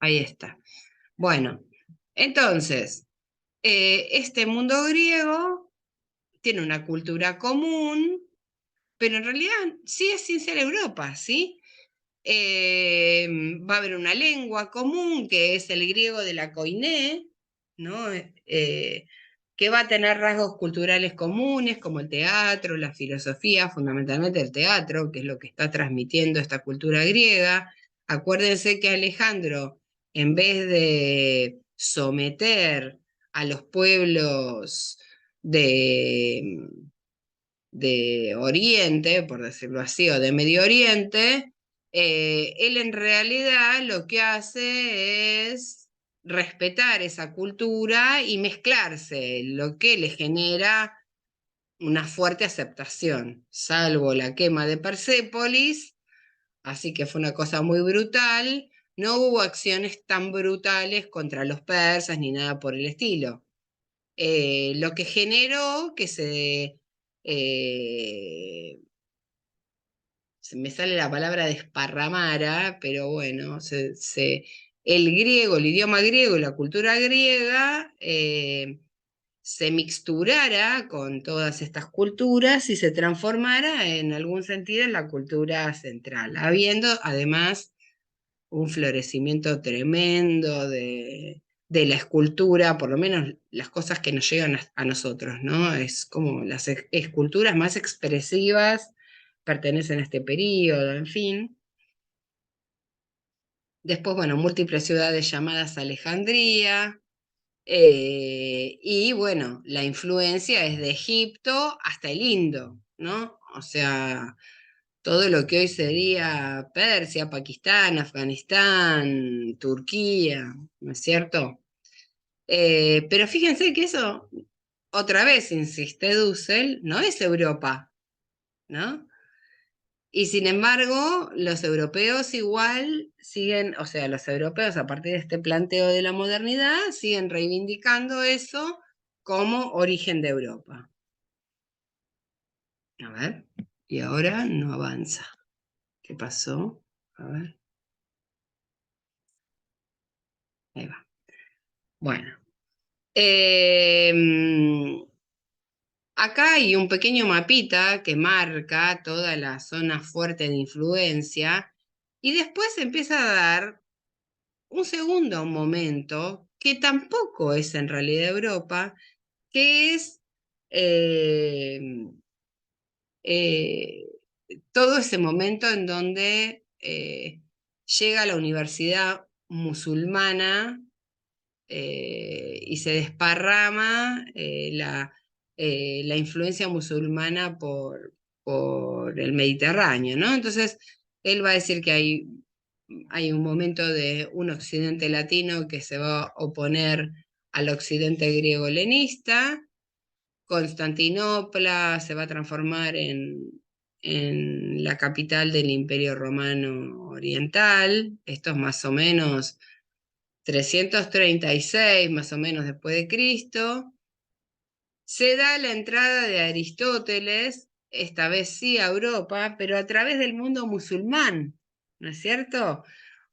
ahí está. Bueno, entonces, este mundo griego tiene una cultura común, pero en realidad sigue sin ser Europa, ¿sí? Va a haber una lengua común que es el griego de la Koiné, ¿no? Que va a tener rasgos culturales comunes como el teatro, la filosofía, fundamentalmente el teatro, que es lo que está transmitiendo esta cultura griega. Acuérdense que Alejandro, en vez de someter a los pueblos de, de Oriente, por decirlo así, o de Medio Oriente, él en realidad lo que hace es respetar esa cultura y mezclarse, lo que le genera una fuerte aceptación, salvo la quema de Persépolis, así que fue una cosa muy brutal. No hubo acciones tan brutales contra los persas ni nada por el estilo. Lo que generó que eh, se me sale la palabra desparramara, pero bueno, el griego, el idioma griego y la cultura griega se mixturara con todas estas culturas y se transformara en algún sentido en la cultura central, habiendo además un florecimiento tremendo de la escultura, por lo menos las cosas que nos llegan a nosotros, ¿no? Es como las esculturas más expresivas pertenecen a este periodo, en fin. Después, bueno, múltiples ciudades llamadas Alejandría. Y bueno, la influencia es de Egipto hasta el Indo, ¿no? O sea, todo lo que hoy sería Persia, Pakistán, Afganistán, Turquía, ¿no es cierto? Pero fíjense que eso, otra vez insiste Dussel, no es Europa, ¿no? Y sin embargo, los europeos igual siguen, o sea, los europeos a partir de este planteo de la modernidad siguen reivindicando eso como origen de Europa. A ver, y ahora no avanza. ¿Qué pasó? A ver, ahí va. Bueno, em, acá hay un pequeño mapita que marca toda la zona fuerte de influencia y después empieza a dar un segundo momento que tampoco es en realidad Europa, que es eh, eh, todo ese momento en donde llega la universidad musulmana y se desparrama la influencia musulmana por el Mediterráneo, ¿no? Entonces, él va a decir que hay un momento de un occidente latino que se va a oponer al occidente griego helenista. Constantinopla se va a transformar en la capital del Imperio Romano Oriental. Esto es más o menos 336 más o menos después de Cristo. Se da la entrada de Aristóteles, esta vez sí a Europa, pero a través del mundo musulmán, ¿no es cierto?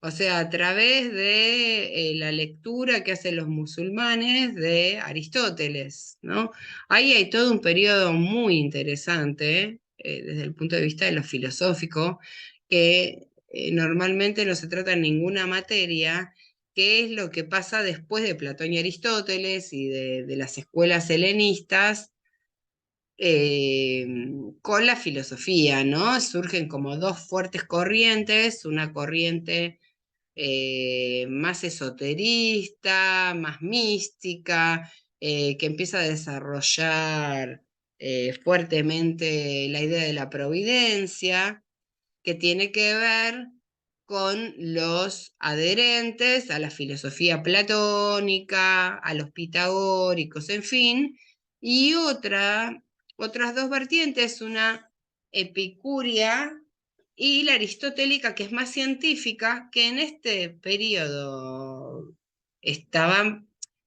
O sea, a través de la lectura que hacen los musulmanes de Aristóteles, ¿no? Ahí hay todo un periodo muy interesante, desde el punto de vista de lo filosófico, que normalmente no se trata en ninguna materia, qué es lo que pasa después de Platón y Aristóteles y de las escuelas helenistas eh, con la filosofía, ¿no? Surgen como dos fuertes corrientes, una corriente más esoterista, más mística, que empieza a desarrollar fuertemente la idea de la providencia, que tiene que ver con los adherentes a la filosofía platónica, a los pitagóricos, en fin, y otras dos vertientes, una epicúrea y la aristotélica, que es más científica, que en este periodo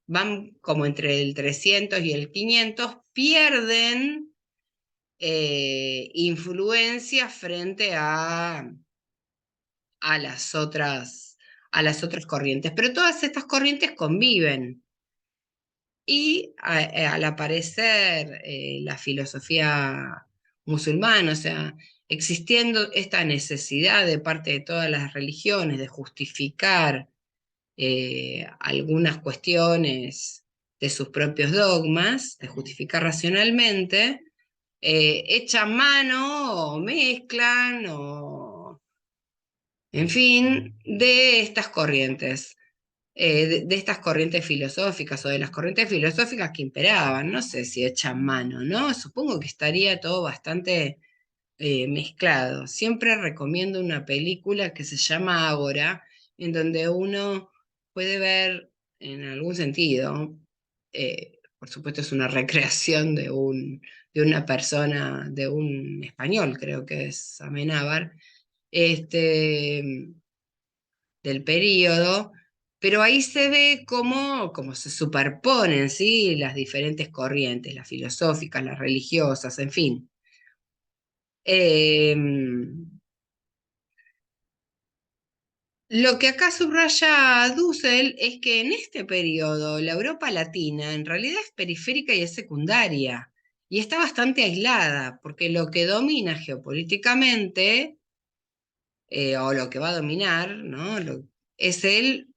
van como entre el 300 y el 500, pierden influencia frente a las otras, a las otras corrientes, pero todas estas corrientes conviven. Y al aparecer la filosofía musulmana, o sea, existiendo esta necesidad de parte de todas las religiones de justificar algunas cuestiones de sus propios dogmas, de justificar racionalmente, echan mano o mezclan o, en fin, de estas corrientes. De estas corrientes filosóficas o de las corrientes filosóficas que imperaban, no sé si echan mano, ¿no? Supongo que estaría todo bastante mezclado. Siempre recomiendo una película que se llama Ágora, en donde uno puede ver en algún sentido, por supuesto es una recreación de una persona, de un español, creo que es Amenábar, este, del periodo, pero ahí se ve cómo se superponen, ¿sí? Las diferentes corrientes, las filosóficas, las religiosas, en fin. Em, Lo que acá subraya Dussel es que en este periodo la Europa latina en realidad es periférica y es secundaria, y está bastante aislada, porque lo que domina geopolíticamente, o lo que va a dominar, ¿no? Es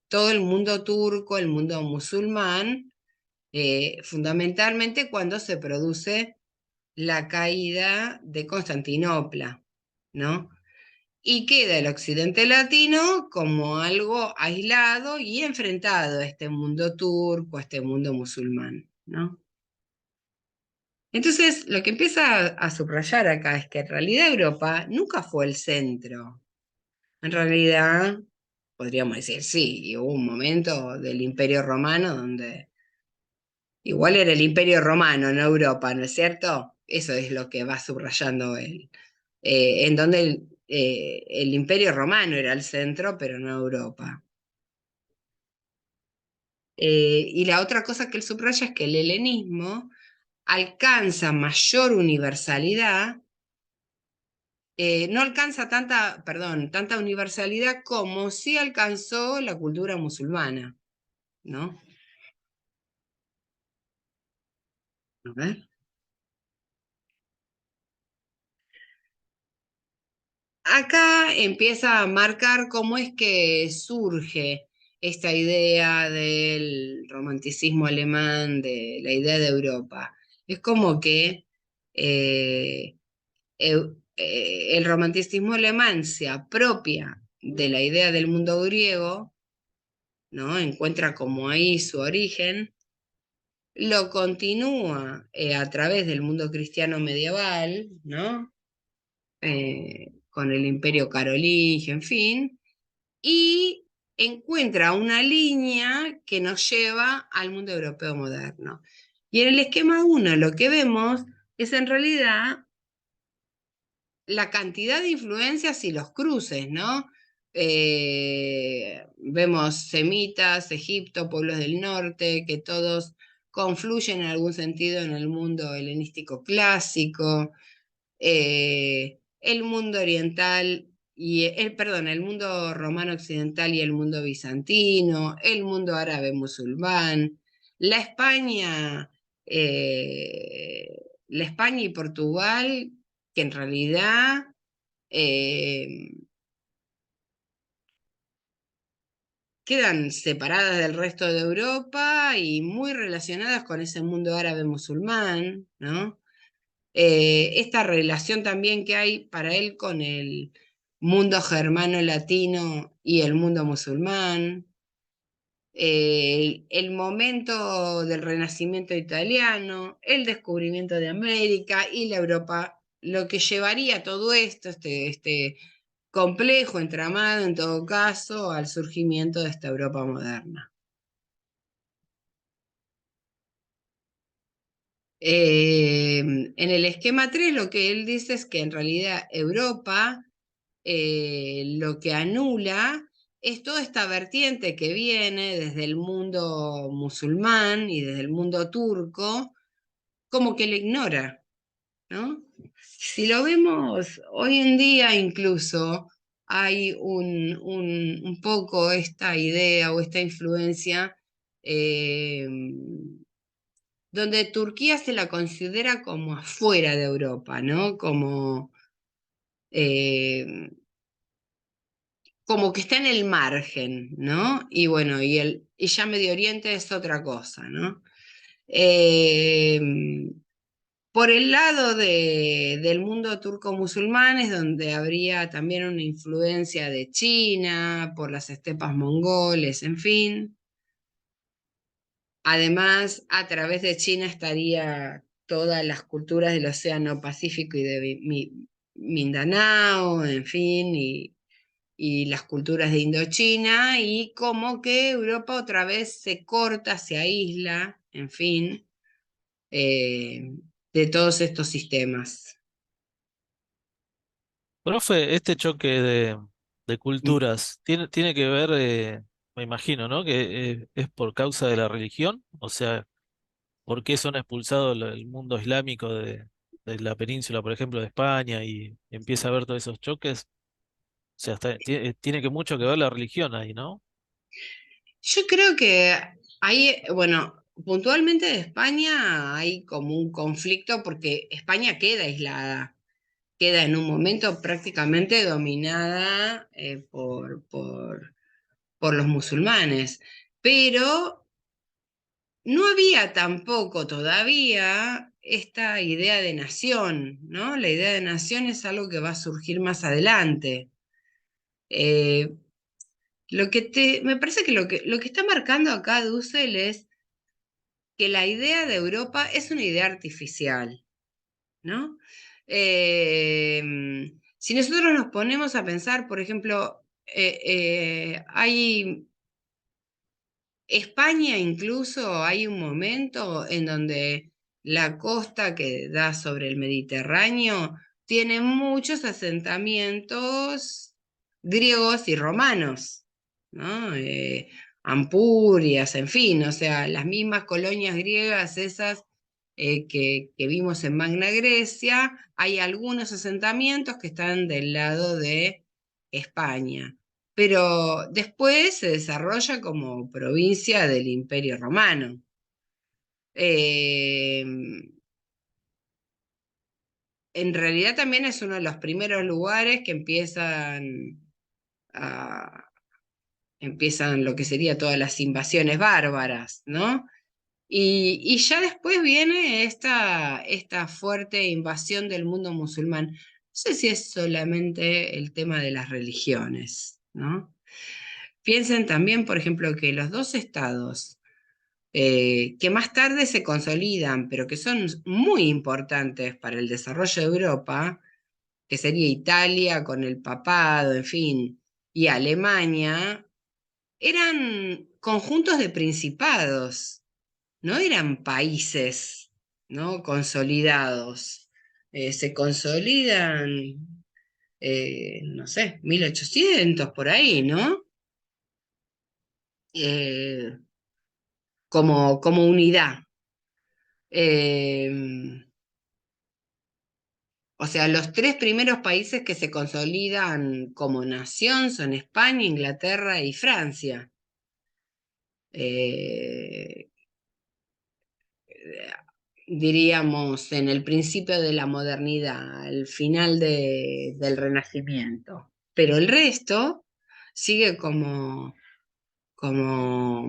todo el mundo turco, el mundo musulmán, fundamentalmente cuando se produce la caída de Constantinopla, ¿no? Y queda el occidente latino como algo aislado y enfrentado a este mundo turco, a este mundo musulmán, ¿no? Entonces, lo que empieza a subrayar acá es que en realidad Europa nunca fue el centro. En realidad, podríamos decir, sí, hubo un momento del Imperio Romano donde igual era el Imperio Romano, no Europa, ¿no es cierto? Eso es lo que va subrayando él. En donde el Imperio Romano era el centro, pero no Europa. Y la otra cosa que él subraya es que el helenismo alcanza mayor universalidad, no alcanza tanta universalidad como sí alcanzó la cultura musulmana, ¿no? A ver. Acá empieza a marcar cómo es que surge esta idea del romanticismo alemán, de la idea de Europa. Es como que el romanticismo alemán se apropia de la idea del mundo griego, ¿no? Encuentra como ahí su origen, lo continúa a través del mundo cristiano medieval, ¿no? Con el imperio carolingio, en fin, y encuentra una línea que nos lleva al mundo europeo moderno. Y en el esquema 1 lo que vemos es en realidad la cantidad de influencias y los cruces, ¿no? Vemos semitas, Egipto, pueblos del norte, que todos confluyen en algún sentido en el mundo helenístico clásico, el mundo oriental y perdón, el mundo romano occidental y el mundo bizantino, el mundo árabe musulmán, la España, la España y Portugal, que en realidad eh, quedan separadas del resto de Europa y muy relacionadas con ese mundo árabe musulmán, ¿no? Esta relación también que hay para él con el mundo germano latino y el mundo musulmán, el momento del Renacimiento italiano, el descubrimiento de América y la Europa, lo que llevaría todo esto, este complejo entramado en todo caso, al surgimiento de esta Europa moderna. En el esquema 3 lo que él dice es que en realidad Europa lo que anula es toda esta vertiente que viene desde el mundo musulmán y desde el mundo turco, como que le ignora, ¿no? Si lo vemos hoy en día incluso, hay un poco esta idea o esta influencia eh, donde Turquía se la considera como afuera de Europa, ¿no? Eh, como que está en el margen, ¿no? Y bueno, y ya Medio Oriente es otra cosa, ¿no? Eh, por el lado del mundo turco-musulmán es donde habría también una influencia de China, por las estepas mongoles, en fin. Además, a través de China estaría todas las culturas del Océano Pacífico y de Mindanao, en fin, y las culturas de Indochina, y como que Europa otra vez se corta, se aísla, en fin, eh, de todos estos sistemas. Profe, este choque de culturas tiene que ver, me imagino, ¿no? Que es por causa de la religión, o sea, ¿por qué son expulsados el mundo islámico de la península, por ejemplo, de España y empieza a haber todos esos choques? O sea, tiene que mucho que ver la religión ahí, ¿no? Yo creo que hay, bueno, puntualmente de España hay como un conflicto porque España queda aislada, queda en un momento prácticamente dominada por los musulmanes, pero no había tampoco todavía esta idea de nación, ¿no? La idea de nación es algo que va a surgir más adelante. Eh, me parece que lo que está marcando acá Dussel es que la idea de Europa es una idea artificial, ¿no? Si nosotros nos ponemos a pensar, por ejemplo, hay España incluso hay un momento en donde la costa que da sobre el Mediterráneo tiene muchos asentamientos griegos y romanos, ¿no? Ampurias, en fin, o sea, las mismas colonias griegas esas que vimos en Magna Grecia, hay algunos asentamientos que están del lado de España, pero después se desarrolla como provincia del Imperio Romano. Eh, en realidad también es uno de los primeros lugares que a- empiezan lo que sería todas las invasiones bárbaras, ¿no? Y ya después viene esta fuerte invasión del mundo musulmán. No sé si es solamente el tema de las religiones, ¿no? Piensen también, por ejemplo, que los dos estados que más tarde se consolidan, pero que son muy importantes para el desarrollo de Europa, que sería Italia con el papado, en fin, y Alemania, eran conjuntos de principados, no eran países, ¿no? Consolidados. Se consolidan, no sé, 1800 por ahí, ¿no? Eh, como unidad. Eh, o sea, los tres primeros países que se consolidan como nación son España, Inglaterra y Francia. Eh, diríamos, en el principio de la modernidad, al final del Renacimiento. Pero el resto sigue como, como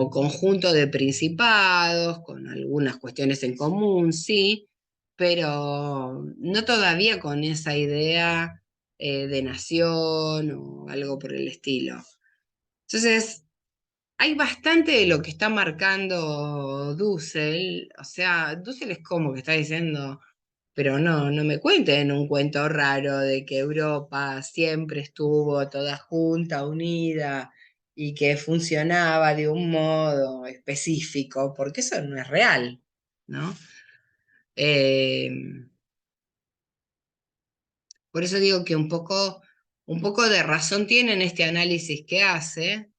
conjunto de principados, con algunas cuestiones en común, sí, pero no todavía con esa idea de nación o algo por el estilo. Entonces, hay bastante de lo que está marcando Dussel, o sea, Dussel es como que está diciendo, pero no me cuenten un cuento raro de que Europa siempre estuvo toda junta, unida y que funcionaba de un modo específico, porque eso no es real, ¿no? Eh, por eso digo que un poco de razón tiene en este análisis que hace,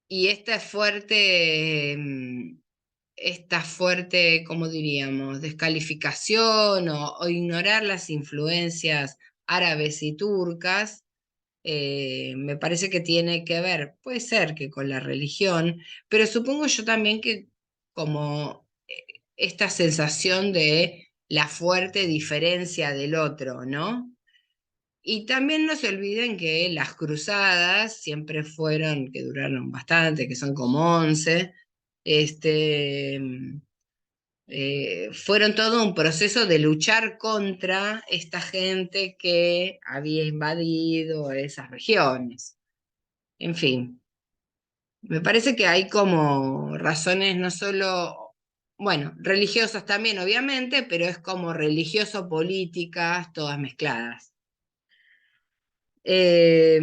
y esta fuerte, ¿cómo diríamos?, descalificación o ignorar las influencias árabes y turcas, me parece que tiene que ver, puede ser que con la religión, pero supongo yo también que como esta sensación de la fuerte diferencia del otro, ¿no? Y también no se olviden que las cruzadas siempre fueron, que duraron bastante, que son como 11, este, fueron todo un proceso de luchar contra esta gente que había invadido esas regiones. En fin, me parece que hay como razones no solo, bueno, religiosas también, obviamente, pero es como religioso-políticas, todas mezcladas. Eh,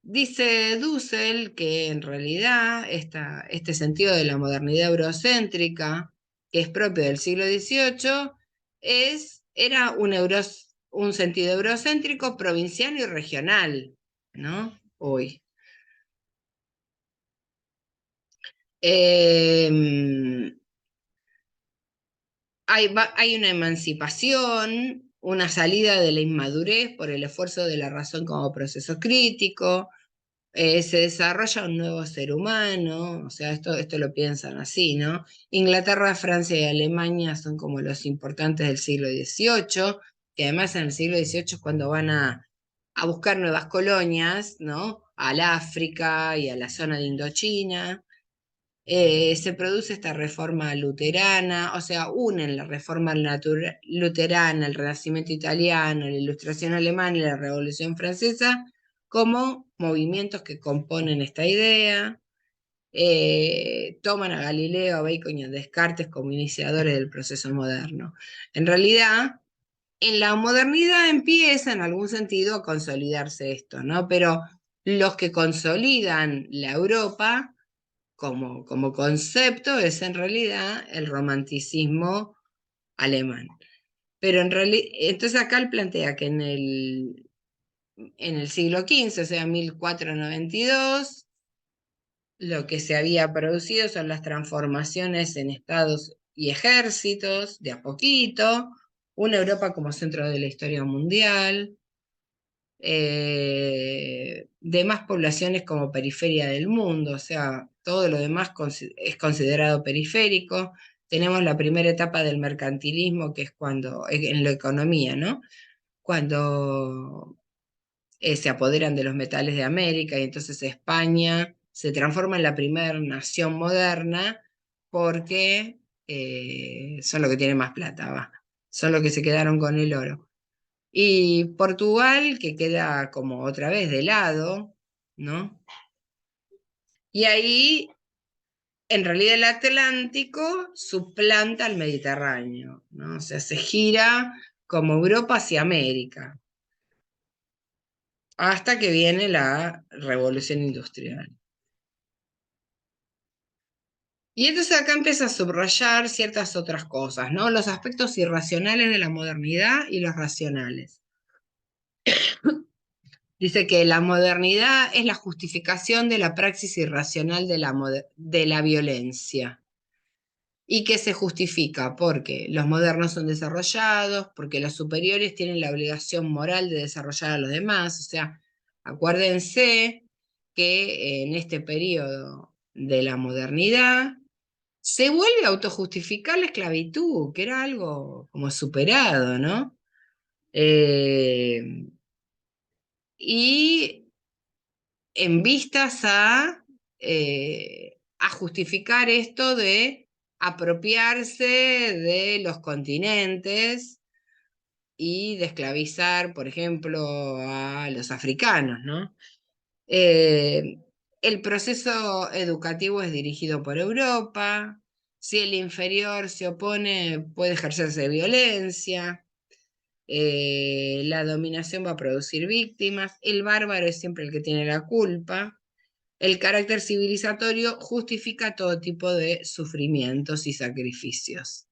Dice Dussel que en realidad este sentido de la modernidad eurocéntrica, que es propio del siglo XVIII, era un sentido eurocéntrico provinciano y regional, ¿no? Hoy. Eh, hay una emancipación, una salida de la inmadurez por el esfuerzo de la razón como proceso crítico, se desarrolla un nuevo ser humano, o sea, esto lo piensan así, ¿no? Inglaterra, Francia y Alemania son como los importantes del siglo XVIII, que además en el siglo XVIII es cuando van a buscar nuevas colonias, ¿no? Al África y a la zona de Indochina. Se produce esta reforma luterana, o sea, unen la reforma luterana, el Renacimiento italiano, la Ilustración alemana y la Revolución francesa como movimientos que componen esta idea. Toman a Galileo, a Bacon y a Descartes como iniciadores del proceso moderno. En realidad, en la modernidad empieza en algún sentido a consolidarse esto, ¿no? Pero los que consolidan la Europa como concepto es en realidad el romanticismo alemán. Pero en realidad, entonces acá él plantea que en el siglo XV, o sea, 1492, lo que se había producido son las transformaciones en estados y ejércitos, de a poquito, una Europa como centro de la historia mundial, demás poblaciones como periferia del mundo, o sea, todo lo demás es considerado periférico. Tenemos la primera etapa del mercantilismo, que es cuando, en la economía, ¿no? Cuando se apoderan de los metales de América y entonces España se transforma en la primera nación moderna porque son los que tienen más plata, va. Son los que se quedaron con el oro. Y Portugal, que queda como otra vez de lado, ¿no? Y ahí, en realidad, el Atlántico suplanta al Mediterráneo, ¿no? O sea, se gira como Europa hacia América, hasta que viene la Revolución Industrial. Y entonces acá empieza a subrayar ciertas otras cosas, ¿no? Los aspectos irracionales de la modernidad y los racionales. Dice que la modernidad es la justificación de la praxis irracional de la violencia y que se justifica porque los modernos son desarrollados, porque los superiores tienen la obligación moral de desarrollar a los demás. O sea, acuérdense que en este periodo de la modernidad se vuelve a autojustificar la esclavitud, que era algo como superado, ¿no? Y en vistas a justificar esto de apropiarse de los continentes y de esclavizar, por ejemplo, a los africanos, ¿no? Eh, el proceso educativo es dirigido por Europa. Si el inferior se opone, puede ejercerse violencia. La dominación va a producir víctimas. El bárbaro es siempre el que tiene la culpa. El carácter civilizatorio justifica todo tipo de sufrimientos y sacrificios.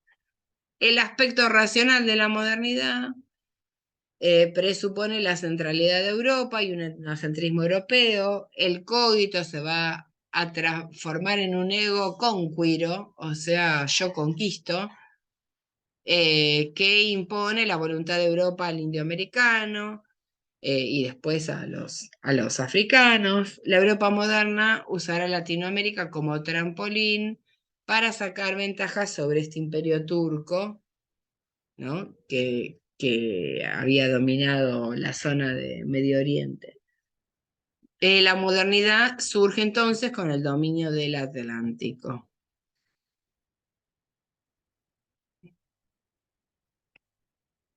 El aspecto racional de la modernidad presupone la centralidad de Europa y un etnocentrismo europeo. El cogito se va a transformar en un ego conquiro, o sea, yo conquisto. que impone la voluntad de Europa al indio americano y después a los africanos. La Europa moderna usará Latinoamérica como trampolín para sacar ventajas sobre este imperio turco, ¿no? que había dominado la zona de Medio Oriente. La modernidad surge entonces con el dominio del Atlántico.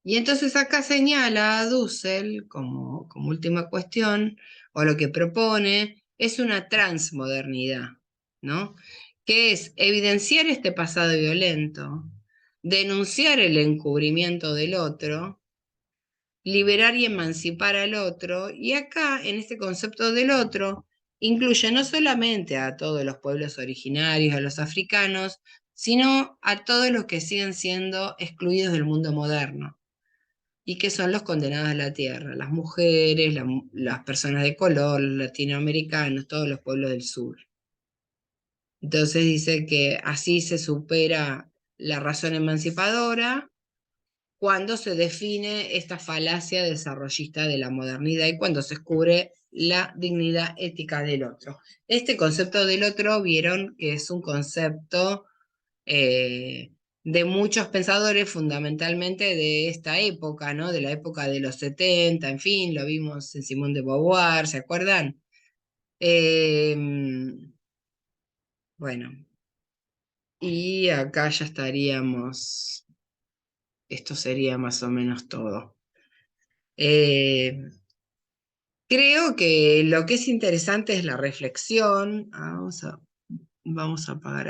Y entonces acá señala a Dussel como última cuestión, o lo que propone, es una transmodernidad, ¿no? Que es evidenciar este pasado violento, denunciar el encubrimiento del otro, liberar y emancipar al otro, y acá, en este concepto del otro, incluye no solamente a todos los pueblos originarios, a los africanos, sino a todos los que siguen siendo excluidos del mundo moderno y que son los condenados a la tierra, las mujeres, las personas de color, los latinoamericanos, todos los pueblos del sur. Entonces dice que así se supera la razón emancipadora cuando se define esta falacia desarrollista de la modernidad y cuando se descubre la dignidad ética del otro. Este concepto del otro vieron que es un concepto eh, de muchos pensadores, fundamentalmente de esta época, ¿no? De la época de los 70, en fin, lo vimos en Simone de Beauvoir, ¿se acuerdan? Eh, bueno, y acá ya estaríamos, esto sería más o menos todo. Eh, Creo que lo que es interesante es la reflexión. Vamos a apagar aquí.